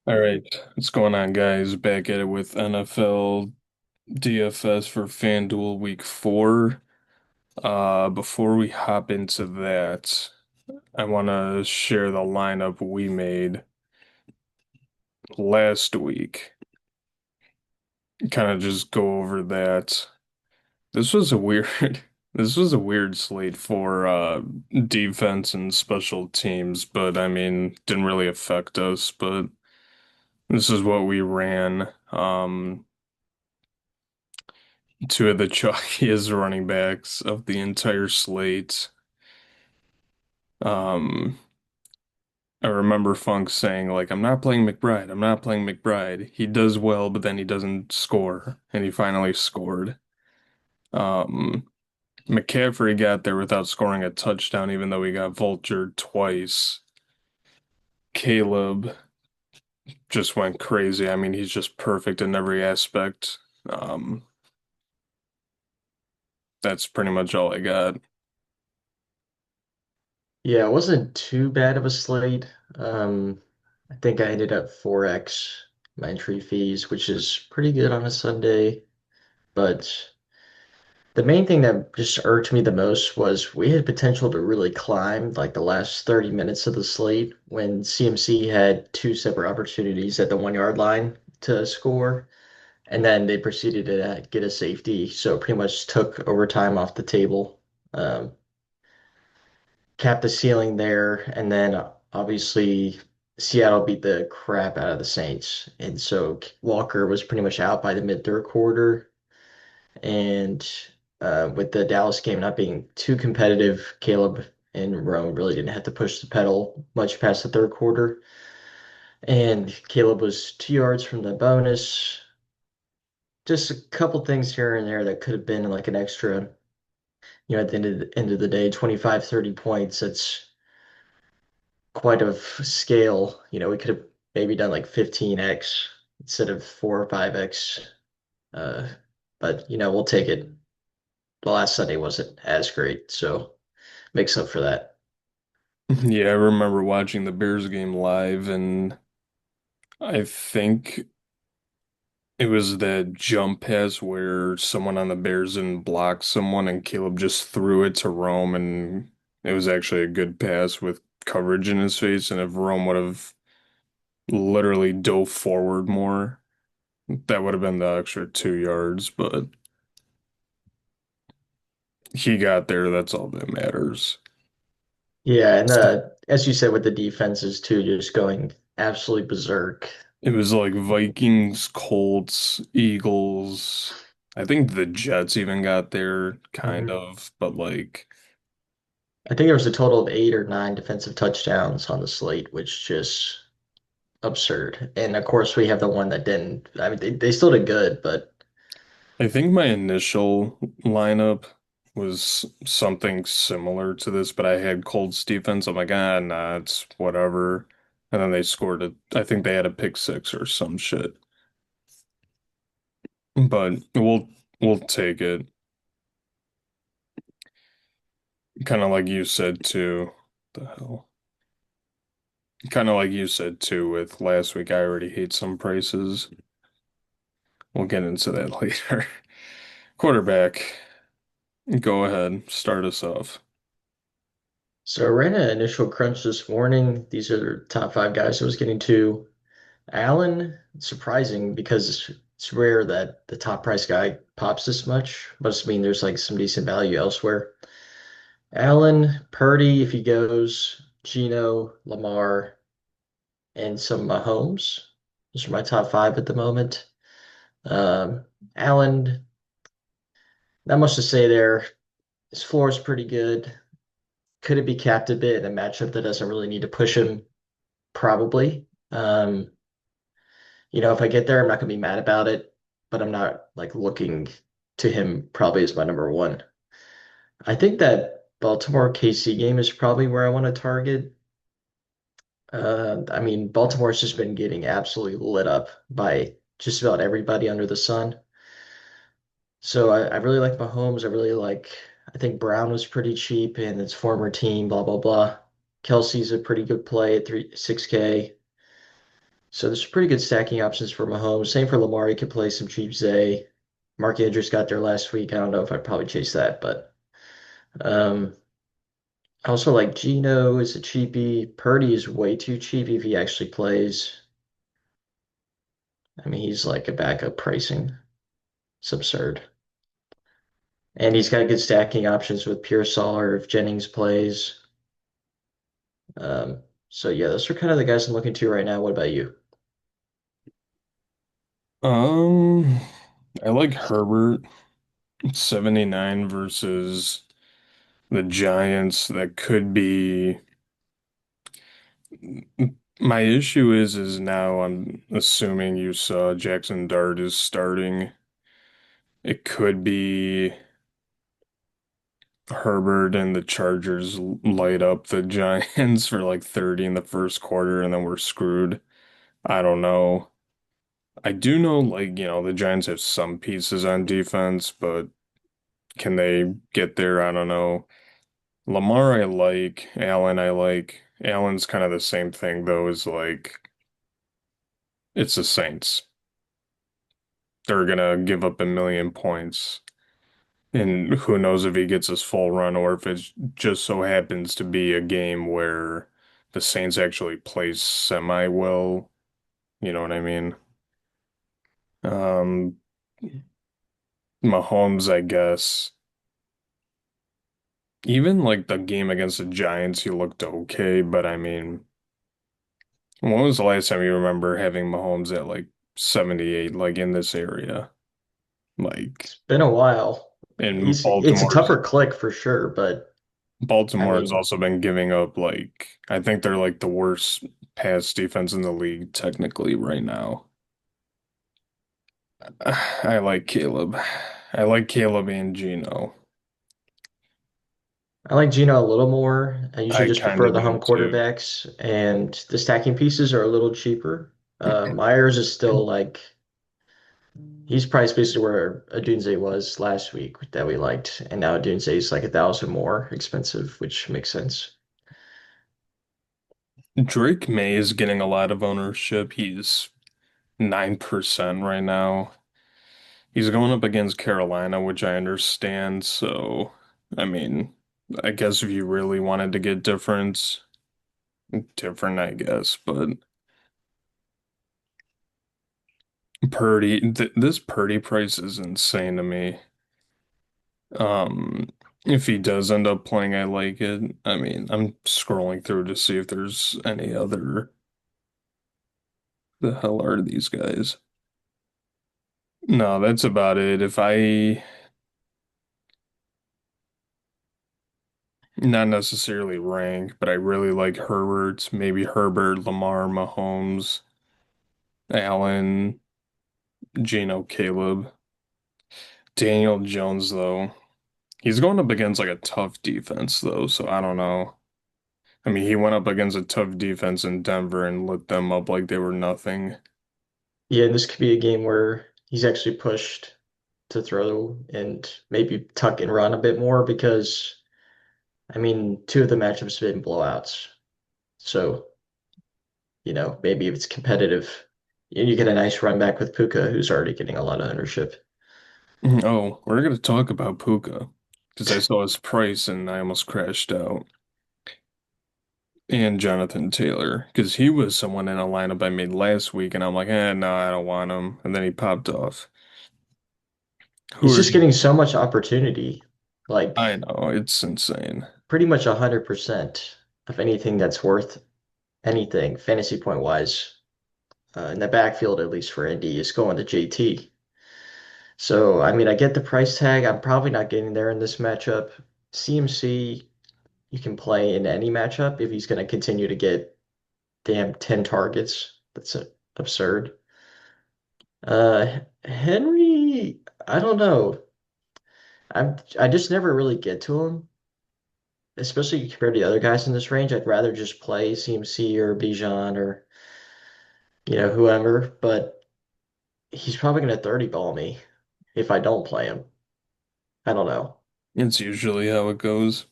All right, what's going on, guys? Back at it with NFL DFS for FanDuel Week 4. Before we hop into that, I want to share the lineup we made last week. Kind of just go over that. This was a weird, this was a weird slate for defense and special teams, but I mean, didn't really affect us. But this is what we ran. Two of the chalkiest running backs of the entire slate. Um, I remember Funk saying, like, I'm not playing McBride. I'm not playing McBride. He does well, but then he doesn't score. And he finally scored. Um, McCaffrey got there without scoring a touchdown, even though he got vultured twice. Caleb just went crazy. I mean, he's just perfect in every aspect. Um, that's pretty much all I got. Yeah, it wasn't too bad of a slate. I think I ended up 4x my entry fees, which is pretty good on a Sunday. But the main thing that just irked me the most was we had potential to really climb like the last 30 minutes of the slate when CMC had two separate opportunities at the 1 yard line to score. And then they proceeded to get a safety. So it pretty much took overtime off the table. Um, Capped the ceiling there, and then obviously Seattle beat the crap out of the Saints, and so Walker was pretty much out by the mid third quarter. And with the Dallas game not being too competitive, Caleb and Rome really didn't have to push the pedal much past the third quarter. And Caleb was 2 yards from the bonus. Just a couple things here and there that could have been like an extra, at the end of the day, 25, 30 points. It's quite a scale. We could have maybe done like 15x instead of 4 or 5x. Uh, but we'll take it. The last Sunday wasn't as great, so makes up for that. Yeah, I remember watching the Bears game live, and I think it was that jump pass where someone on the Bears didn't block someone and Caleb just threw it to Rome, and it was actually a good pass with coverage in his face. And if Rome would have literally dove forward more, that would have been the extra 2 yards. But he got there. That's all that matters. Yeah, and as you said with the defenses too, just going absolutely berserk. It was like Vikings, Colts, Eagles. I think the Jets even got there, kind Mhm. of, but like. I think there was a total of 8 or 9 defensive touchdowns on the slate, which just absurd. And of course, we have the one that didn't. I mean, they still did good, but I think my initial lineup was something similar to this, but I had Colts defense. I'm like, ah, nah, it's whatever. And then they scored it. I think they had a pick six or some shit. But we'll take it. Kind of like you said too. The hell? Kind of like you said too with last week. I already hate some prices. We'll get into that later. Quarterback, go ahead, start us off. so I ran an initial crunch this morning. These are the top 5 guys I was getting to. Allen, surprising because it's rare that the top price guy pops this much. Must mean there's like some decent value elsewhere. Allen, Purdy, if he goes, Gino, Lamar, and some Mahomes. Those are my top 5 at the moment. Um, Allen, not much to say there. His floor is pretty good. Could it be capped a bit in a matchup that doesn't really need to push him? Probably. If I get there, I'm not gonna be mad about it, but I'm not like looking to him probably as my number one. I think that Baltimore KC game is probably where I want to target. I mean, Baltimore's just been getting absolutely lit up by just about everybody under the sun. So I really like Mahomes. I think Brown was pretty cheap and its former team, blah, blah, blah. Kelsey's a pretty good play at 6K. So there's pretty good stacking options for Mahomes. Same for Lamar. You could play some cheap Zay. Mark Andrews got there last week. I don't know if I'd probably chase that, but um, I also like Geno is a cheapie. Purdy is way too cheap if he actually plays. I mean, he's like a backup pricing. It's absurd. And he's got good stacking options with Pearsall or if Jennings plays. Um, so yeah, those are kind of the guys I'm looking to right now. What about you? Um, I like Herbert 79 versus the Giants. That could be my issue is now I'm assuming you saw Jackson Dart is starting. It could be Herbert and the Chargers light up the Giants for like 30 in the first quarter and then we're screwed. I don't know. I do know, like, the Giants have some pieces on defense, but can they get there? I don't know. Lamar, I like. Allen, I like. Allen's kind of the same thing, though, is like, it's the Saints. They're gonna give up a million points. And who knows if he gets his full run or if it just so happens to be a game where the Saints actually play semi well. You know what I mean? Um, Mahomes, I guess. Even like the game against the Giants, he looked okay, but I mean, when was the last time you remember having Mahomes at like 78, like in this area? Like It's been a while. in It's a tougher click for sure, but I Baltimore has mean, also been giving up like I think they're like the worst pass defense in the league technically right now. I like Caleb. I like Caleb and Gino. I like Geno a little more. I usually I just kind prefer of the do home too. quarterbacks, and the stacking pieces are a little cheaper. Myers is still like he's priced basically where Adunze was last week that we liked, and now Adunze is like 1,000 more expensive, which makes sense. Drake May is getting a lot of ownership. He's 9% right now. He's going up against Carolina, which I understand. So, I mean, I guess if you really wanted to get different, I guess. But this Purdy price is insane to me. Um, if he does end up playing, I like it. I mean, I'm scrolling through to see if there's any other. The hell are these guys? No, that's about it. If I not necessarily rank, but I really like Herbert, maybe Herbert, Lamar, Mahomes, Allen, Geno, Caleb, Daniel Jones, though. He's going up against like a tough defense, though, so I don't know. I mean, he went up against a tough defense in Denver and lit them up like they were nothing. Yeah, this could be a game where he's actually pushed to throw and maybe tuck and run a bit more because I mean, two of the matchups have been blowouts. So, maybe if it's competitive, you get a nice run back with Puka, who's already getting a lot of ownership. Oh, we're gonna talk about Puka because I saw his price and I almost crashed out. And Jonathan Taylor because he was someone in a lineup I made last week, and I'm like, no, I don't want him. And then he popped off. Who He's are just you? getting so much opportunity, I like know it's insane. pretty much 100% of anything that's worth anything fantasy point wise in the backfield, at least for Indy, is going to JT. So, I mean, I get the price tag. I'm probably not getting there in this matchup. CMC, you can play in any matchup if he's going to continue to get damn 10 targets. That's absurd. Henry, I don't know. I just never really get to him, especially compared to the other guys in this range. I'd rather just play CMC or Bijan or whoever, but he's probably going to 30 ball me if I don't play him. I don't know. It's usually how it goes.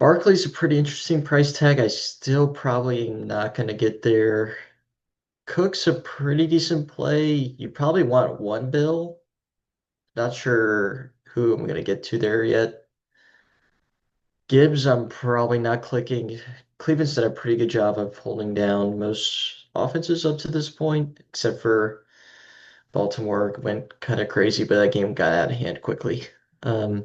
Barkley's a pretty interesting price tag. I still probably am not going to get there. Cook's a pretty decent play. You probably want one bill. Not sure who I'm going to get to there yet. Gibbs, I'm probably not clicking. Cleveland's done a pretty good job of holding down most offenses up to this point, except for Baltimore went kind of crazy, but that game got out of hand quickly. Um,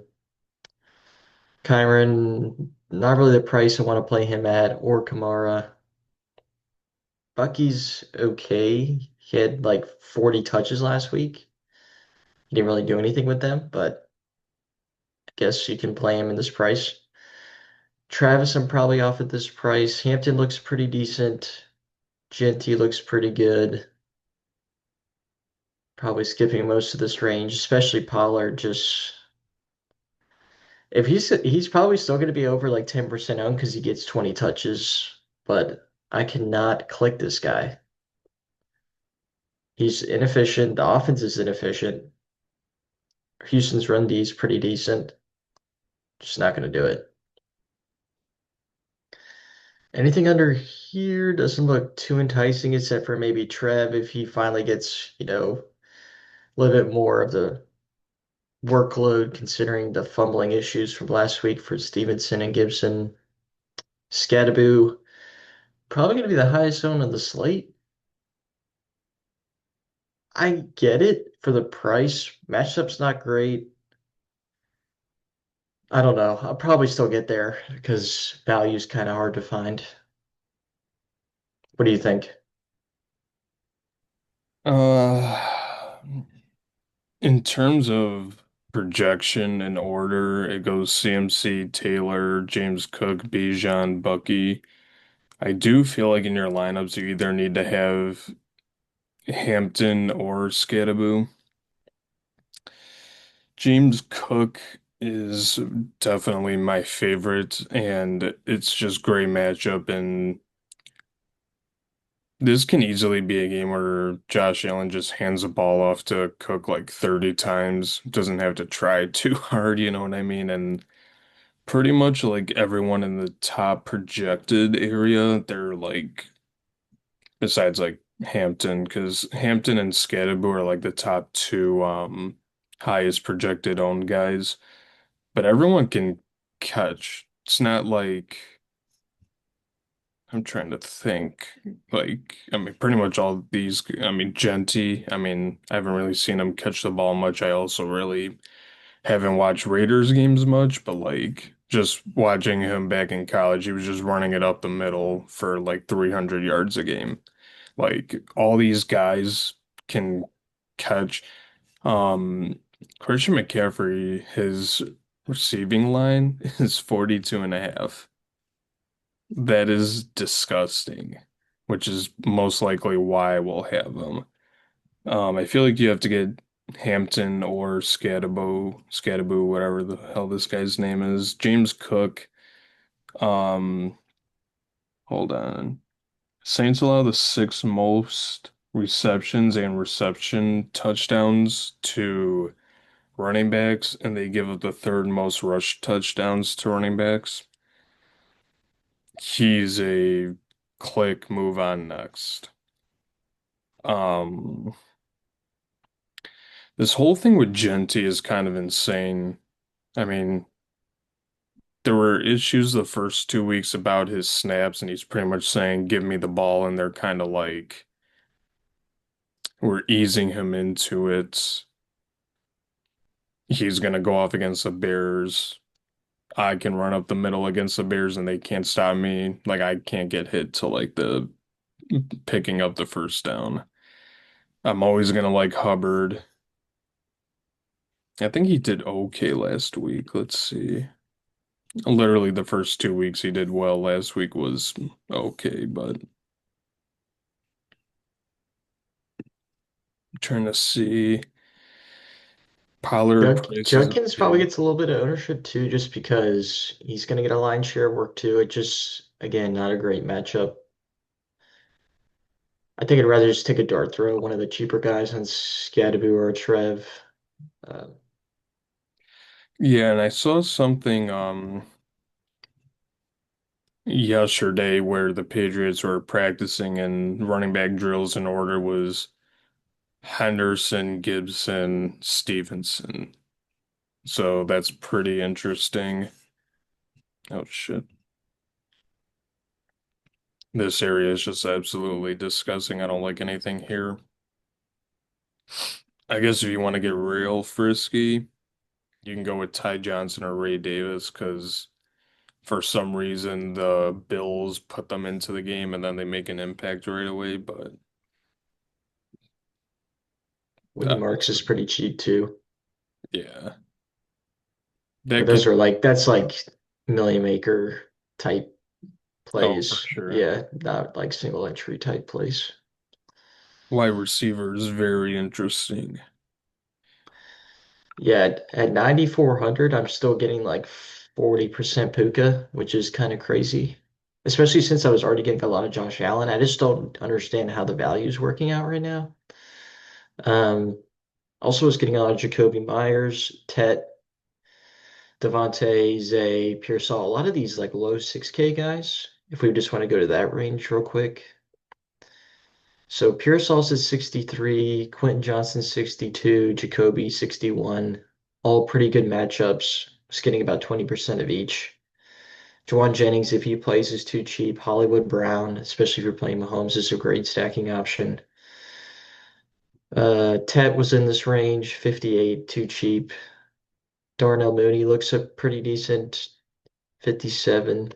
Kyron, not really the price I want to play him at, or Kamara. Bucky's okay. He had like 40 touches last week. He didn't really do anything with them, but I guess you can play him in this price. Travis, I'm probably off at this price. Hampton looks pretty decent. Genty looks pretty good. Probably skipping most of this range, especially Pollard. Just if he's probably still going to be over like 10% owned because he gets 20 touches, but I cannot click this guy. He's inefficient. The offense is inefficient. Houston's run D is pretty decent. Just not going to do it. Anything under here doesn't look too enticing except for maybe Trev if he finally gets, a little bit more of the workload considering the fumbling issues from last week for Stevenson and Gibson. Scadaboo, probably going to be the highest owned on the slate. I get it for the price. Matchup's not great. I don't know. I'll probably still get there because value's kind of hard to find. What do you think? Uh, in terms of projection and order, it goes CMC, Taylor, James Cook, Bijan, Bucky. I do feel like in your lineups you either need to have Hampton or Scadaboo. James Cook is definitely my favorite, and it's just great matchup. And this can easily be a game where Josh Allen just hands the ball off to Cook like 30 times, doesn't have to try too hard, you know what I mean? And pretty much like everyone in the top projected area, they're like, besides like Hampton, because Hampton and Scadaboo are like the top two highest projected owned guys. But everyone can catch. It's not like I'm trying to think. Like, I mean, pretty much all these. I mean, Genty. I mean, I haven't really seen him catch the ball much. I also really haven't watched Raiders games much, but like just watching him back in college, he was just running it up the middle for like 300 yards a game. Like all these guys can catch. Um, Christian McCaffrey, his receiving line is 42 and a half. That is disgusting, which is most likely why we'll have him. I feel like you have to get Hampton or Scadaboo, whatever the hell this guy's name is. James Cook. Um, hold on. Saints allow the sixth most receptions and reception touchdowns to running backs, and they give up the third most rush touchdowns to running backs. He's a click move on next. Um, this whole thing with Genty is kind of insane. I mean, there were issues the first 2 weeks about his snaps, and he's pretty much saying, "Give me the ball," and they're kind of like we're easing him into it. He's gonna go off against the Bears. I can run up the middle against the Bears and they can't stop me. Like I can't get hit to like the picking up the first down. I'm always gonna like Hubbard. I think he did okay last week. Let's see. Literally the first 2 weeks he did well. Last week was okay, but I'm trying to see. Pollard prices Judkins probably okay. gets a little bit of ownership too, just because he's going to get a line share of work too. It just, again, not a great matchup. I think I'd rather just take a dart throw, one of the cheaper guys on Scadaboo or Trev. Uh, Yeah, and I saw something yesterday where the Patriots were practicing and running back drills in order was Henderson, Gibson, Stevenson. So that's pretty interesting. Oh shit. This area is just absolutely disgusting. I don't like anything here. I guess if you want to get real frisky, you can go with Ty Johnson or Ray Davis because for some reason the Bills put them into the game and then they make an impact right away. But Woody uh, Marks is pretty cheap too. yeah, But that those could, are like that's like million maker type oh, for plays. sure. Yeah, not like single entry type plays. Wide receiver is very interesting. Yeah, at 9,400, I'm still getting like 40% Puka, which is kind of crazy. Especially since I was already getting a lot of Josh Allen. I just don't understand how the value is working out right now. Um, Also was getting a lot of Jacoby Myers, Tet, Devontae, Zay, Pearsall, a lot of these like low 6K guys, if we just want to go to that range real quick. So Pearsall's at 63, Quentin Johnson 62, Jacoby 61. All pretty good matchups. Just getting about 20% of each. Juwan Jennings, if he plays, is too cheap. Hollywood Brown, especially if you're playing Mahomes, is a great stacking option. Tet was in this range, 58, too cheap. Darnell Mooney looks a pretty decent, 57.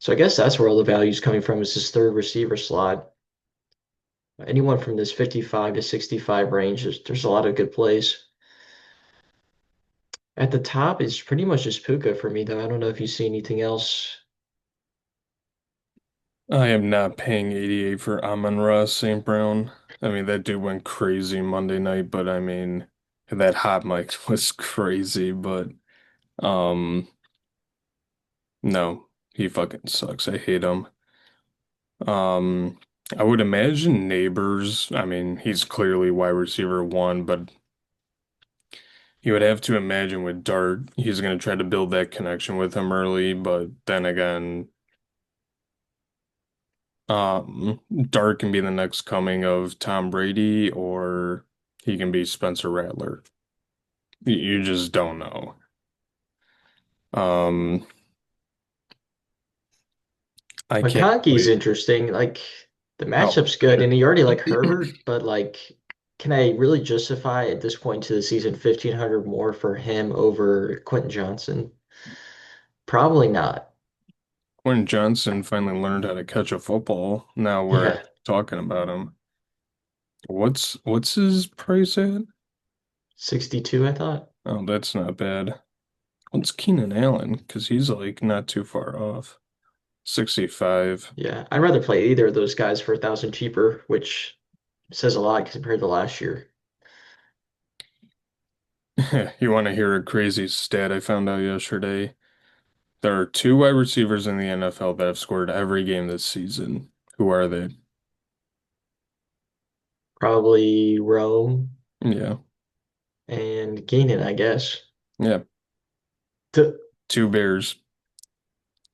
So I guess that's where all the value is coming from is this third receiver slot. Anyone from this 55 to 65 range, there's a lot of good plays. At the top is pretty much just Puka for me, though. I don't know if you see anything else. I am not paying 88 for Amon-Ra St. Brown. I mean, that dude went crazy Monday night, but I mean, that hot mic was crazy, but um, no, he fucking sucks. I hate him. Um, I would imagine Neighbors. I mean, he's clearly wide receiver one, but you would have to imagine with Dart, he's going to try to build that connection with him early, but then again, Dart can be the next coming of Tom Brady, or he can be Spencer Rattler. You just don't know. Um, I can't McConkey's wait. interesting. Like the Oh, matchup's good, shit. and you already like Herbert, but like, can I really justify at this point to the season 1,500 more for him over Quentin Johnson? Probably not. When Johnson finally learned how to catch a football, now we're Yeah, actually talking about him. What's his price at? 62, I thought. Oh, that's not bad. What's Keenan Allen? Because he's like not too far off. 65. Yeah, I'd rather play either of those guys for 1,000 cheaper, which says a lot compared to last year. You want to hear a crazy stat I found out yesterday? There are two wide receivers in the NFL that have scored every game this season. Who are they? Probably Rome Yeah. and Geenan, I guess. Yeah. T- Two Bears.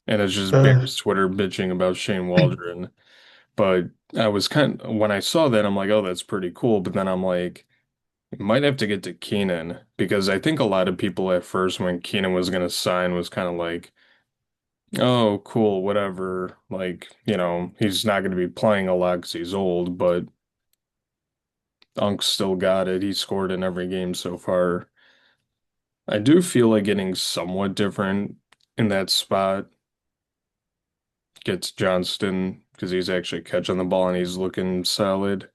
And it's just uh, Bears Twitter bitching about Shane Waldron. But I was when I saw that, I'm like, oh, that's pretty cool. But then I'm like, you might have to get to Keenan because I think a lot of people at first, when Keenan was going to sign, was kind of like, oh, cool, whatever. Like, he's not going to be playing a lot because he's old, but Unk still got it. He scored in every game so far. I do feel like getting somewhat different in that spot gets Johnston because he's actually catching the ball and he's looking solid.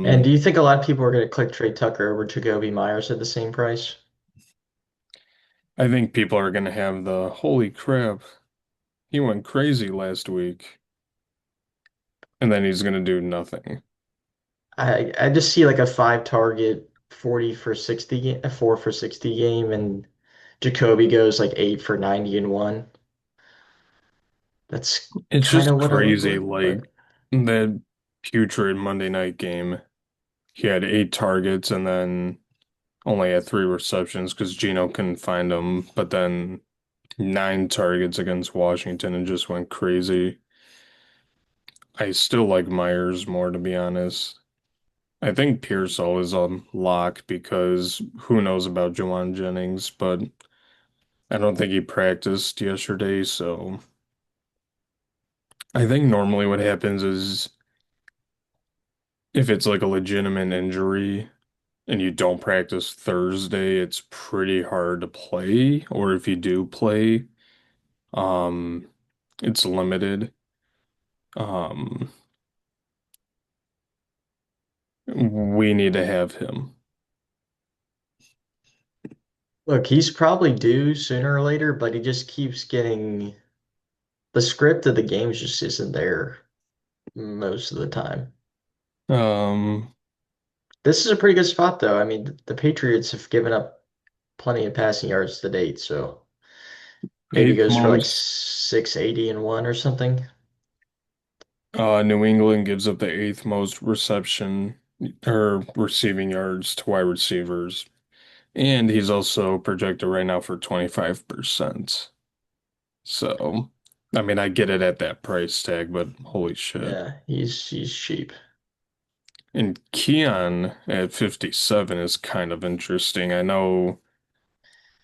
and Um, do you think a lot of people are going to click Trey Tucker over Jacoby Myers at the same price? I think people are going to have the holy crap, he went crazy last week, and then he's going to do nothing. I just see like a five target 40 for 60 a 4 for 60 game and Jacoby goes like 8 for 90 and 1. That's It's kind just of what I would crazy. look, Like but that putrid Monday night game, he had 8 targets and then only had 3 receptions because Gino couldn't find him. But then 9 targets against Washington and just went crazy. I still like Myers more, to be honest. I think Pearsall is on lock because who knows about Jawan Jennings, but I don't think he practiced yesterday, so I think normally what happens is if it's like a legitimate injury and you don't practice Thursday, it's pretty hard to play, or if you do play, um, it's limited. Um, we need to have him. Look, he's probably due sooner or later, but he just keeps getting the script of the games just isn't there most of the time. Um, This is a pretty good spot, though. I mean, the Patriots have given up plenty of passing yards to date, so maybe he eighth goes for like most. 680 and one or something. New England gives up the eighth most reception or receiving yards to wide receivers. And he's also projected right now for 25%. So, I mean, I get it at that price tag, but holy shit. Yeah, he's cheap. And Keon at 57 is kind of interesting. I know,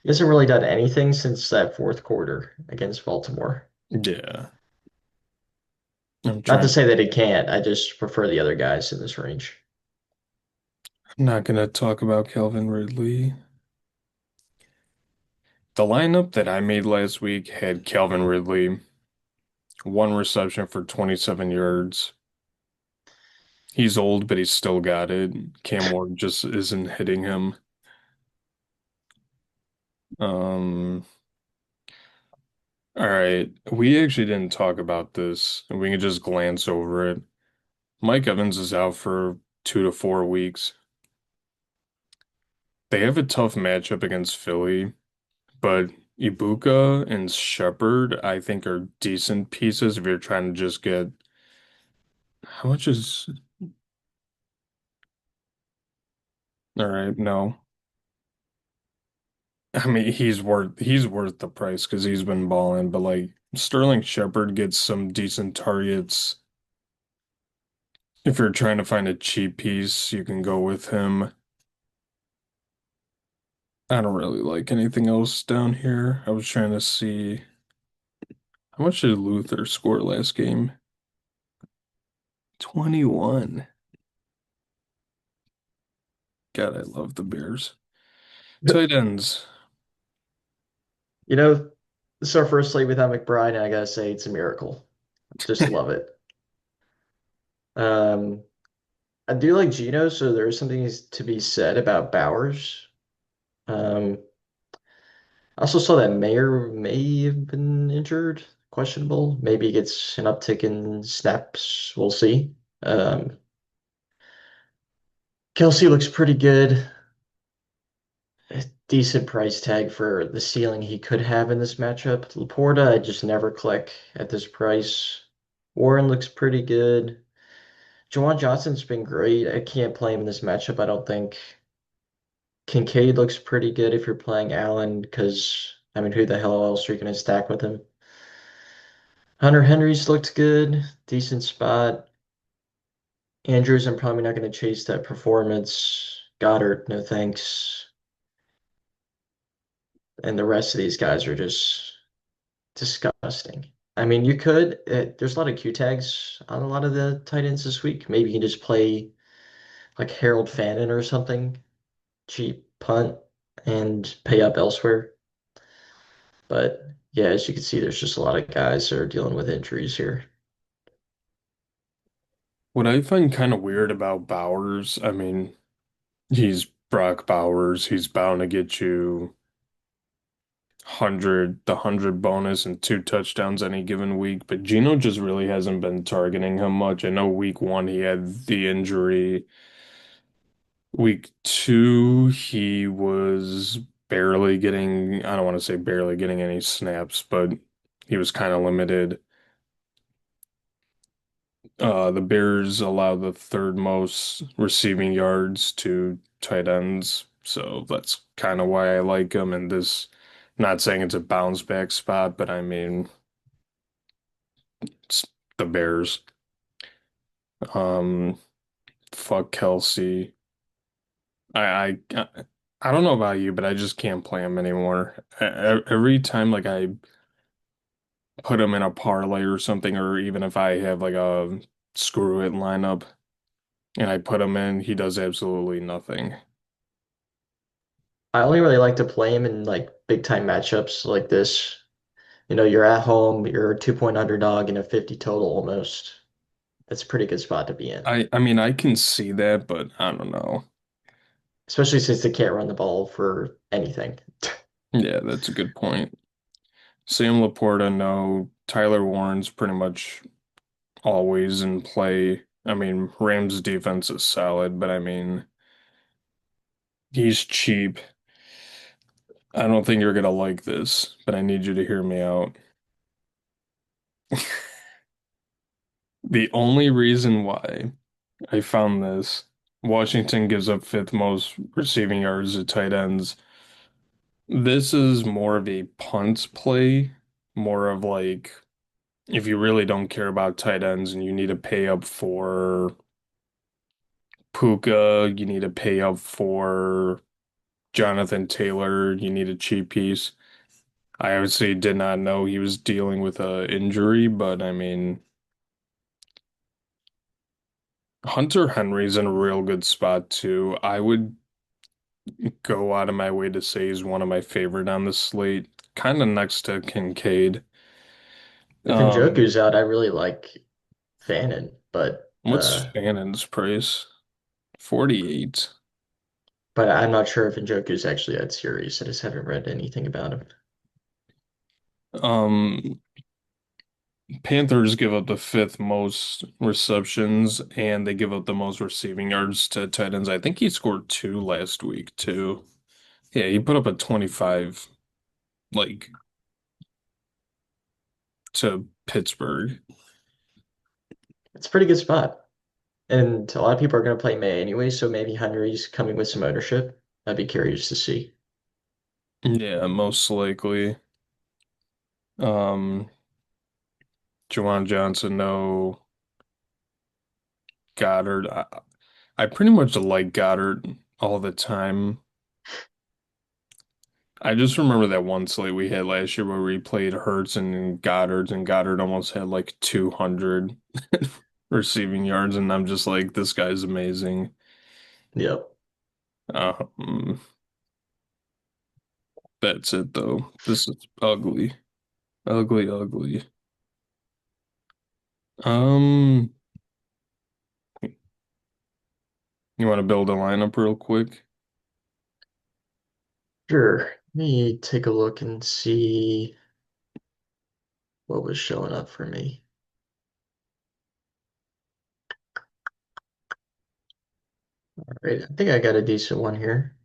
He hasn't really done anything since that fourth quarter against Baltimore. yeah, I'm Not to trying. say that he can't. I just prefer the other guys in this range. I'm not gonna talk about Calvin Ridley. The lineup that I made last week had Calvin Ridley, 1 reception for 27 yards. He's old, but he's still got it. Cam Ward just isn't hitting him. Um, all right. We actually didn't talk about this, and we can just glance over it. Mike Evans is out for 2 to 4 weeks. They have a tough matchup against Philly, but Ibuka and Shepard, I think, are decent pieces if you're trying to just get how much is all right, no. I mean, he's worth the price because he's been balling, but like Sterling Shepard gets some decent targets. If you're trying to find a cheap piece, you can go with him. I don't really like anything else down here. I was trying to see how much did Luther score last game? 21. God, I love the Bears. Tight ends. You know, this is our first slate without McBride, and I gotta say it's a miracle. Just love it. Um, I do like Geno, so there is something to be said about Bowers. Um, I also saw that Mayer may have been injured, questionable. Maybe he gets an uptick in snaps. We'll see. Kelsey looks pretty good. A decent price tag for the ceiling he could have in this matchup. Laporta, I just never click at this price. Warren looks pretty good. Jawan Johnson's been great. I can't play him in this matchup, I don't think. Kincaid looks pretty good if you're playing Allen, because, I mean, who the hell else are you going to stack with him? Hunter Henry's looked good. Decent spot. Andrews, I'm probably not going to chase that performance. Goddard, no thanks. And the rest of these guys are just disgusting. I mean, you could, there's a lot of Q tags on a lot of the tight ends this week. Maybe you can just play like Harold Fannin or something, cheap punt, and pay up elsewhere. But yeah, as you can see, there's just a lot of guys that are dealing with injuries here. What I find kind of weird about Bowers, I mean, he's Brock Bowers. He's bound to get you 100 bonus and 2 touchdowns any given week, but Gino just really hasn't been targeting him much. I know week 1 he had the injury. Week 2 he was barely getting, I don't want to say barely getting any snaps, but he was kind of limited. The Bears allow the third most receiving yards to tight ends, so that's kind of why I like him in this Not saying it's a bounce back spot, but I mean, it's the Bears. Um, fuck Kelsey. I don't know about you, but I just can't play him anymore. Every time like I put him in a parlay or something, or even if I have like a screw it lineup and I put him in, he does absolutely nothing. I only really like to play him in like big time matchups like this. You know, you're at home, you're a 2 point underdog in a 50 total almost. That's a pretty good spot to be in, I mean I can see that, but I don't know. especially since they can't run the ball for anything. Yeah, that's a good point. Sam Laporta, no. Tyler Warren's pretty much always in play. I mean, Rams' defense is solid, but I mean, he's cheap. I don't think you're gonna like this, but I need you to hear me out. The only reason why I found this, Washington gives up fifth most receiving yards to tight ends. This is more of a punt play, more of like if you really don't care about tight ends and you need to pay up for Puka, you need to pay up for Jonathan Taylor, you need a cheap piece. I obviously did not know he was dealing with a injury, but I mean, Hunter Henry's in a real good spot too. I would go out of my way to say he's one of my favorite on the slate, kind of next to Kincaid. If Um, Njoku's out, I really like Fannin, what's Fannon's price? 48. but I'm not sure if Njoku's actually that serious. I just haven't read anything about him. Um, Panthers give up the fifth most receptions and they give up the most receiving yards to tight ends. I think he scored two last week too. Yeah, he put up a 25 like to Pittsburgh. It's a pretty good spot. And a lot of people are going to play May anyway, so maybe Henry's coming with some ownership. I'd be curious to see. Yeah, most likely. Um, Juwan Johnson, no. Goddard. I pretty much like Goddard all the time. I just remember that one slate we had last year where we played Hurts and Goddard almost had like 200 receiving yards, and I'm just like, this guy's amazing. Yep. Um, that's it though. This is ugly, ugly, ugly. Um, you want to build a lineup real quick? Sure. Let me take a look and see what was showing up for me. All right, I think I got a decent one here.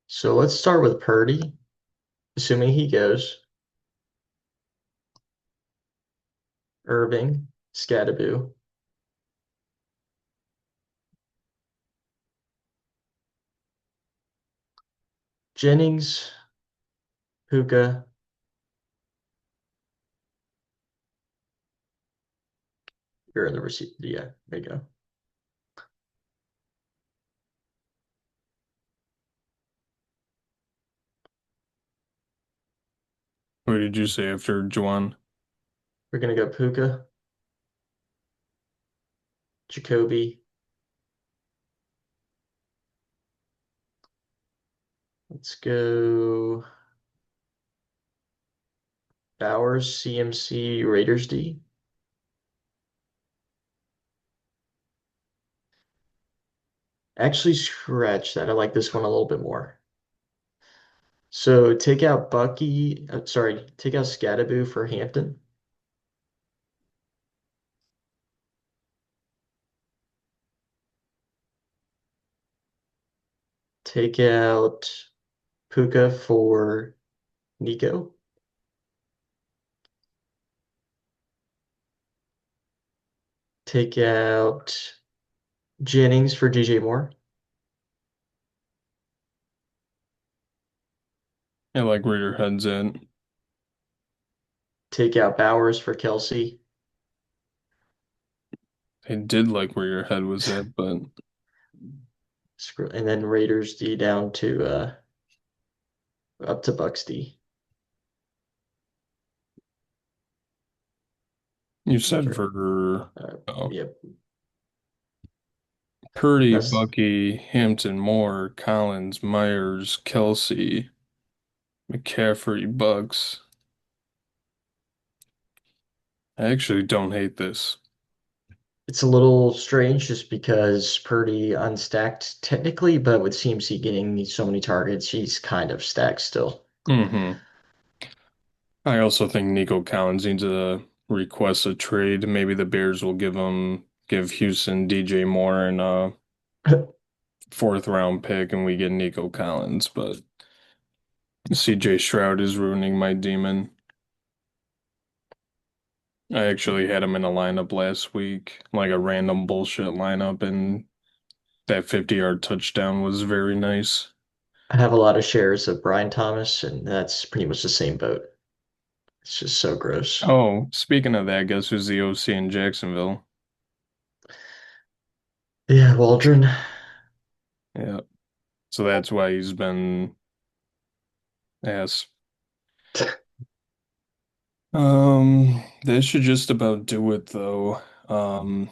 So let's start with Purdy, assuming he goes. Irving, Scadaboo, Jennings, Puka. You're in the receipt. Yeah, there you go. What did you say after Juwan? We're gonna go Puka, Jacoby. Let's go Bowers, CMC, Raiders D. Actually, scratch that. I like this one a little bit more. So take out Bucky. Sorry, take out Scadaboo for Hampton. Take out Puka for Nico. Take out Jennings for DJ Moore. I like where your head's at. Take out Bowers for Kelsey. I did like where your head was at, but And then Raiders D down to up to Bucks D. you said Or for uh, oh, yep. Purdy, That's Bucky, Hampton, Moore, Collins, Myers, Kelsey, McCaffrey, Bucks. I actually don't hate this. it's a little strange just because Purdy unstacked technically, but with CMC getting so many targets, he's kind of stacked still. Hmm. I also think Nico Collins needs to request a trade. Maybe the Bears will give Houston DJ Moore and a fourth round pick and we get Nico Collins, but CJ Stroud is ruining my demon. I actually had him in a lineup last week, like a random bullshit lineup, and that 50-yard touchdown was very nice. I have a lot of shares of Brian Thomas, and that's pretty much the same boat. It's just so gross. Oh, speaking of that, guess who's the OC in Jacksonville? Yeah, Waldron. Yeah. So that's why he's been ass. That should just about do it though. Um,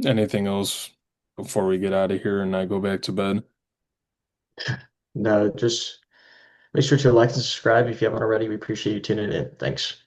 Anything else before we get out of here and I go back to bed? No, just make sure to like and subscribe if you haven't already. We appreciate you tuning in. Thanks.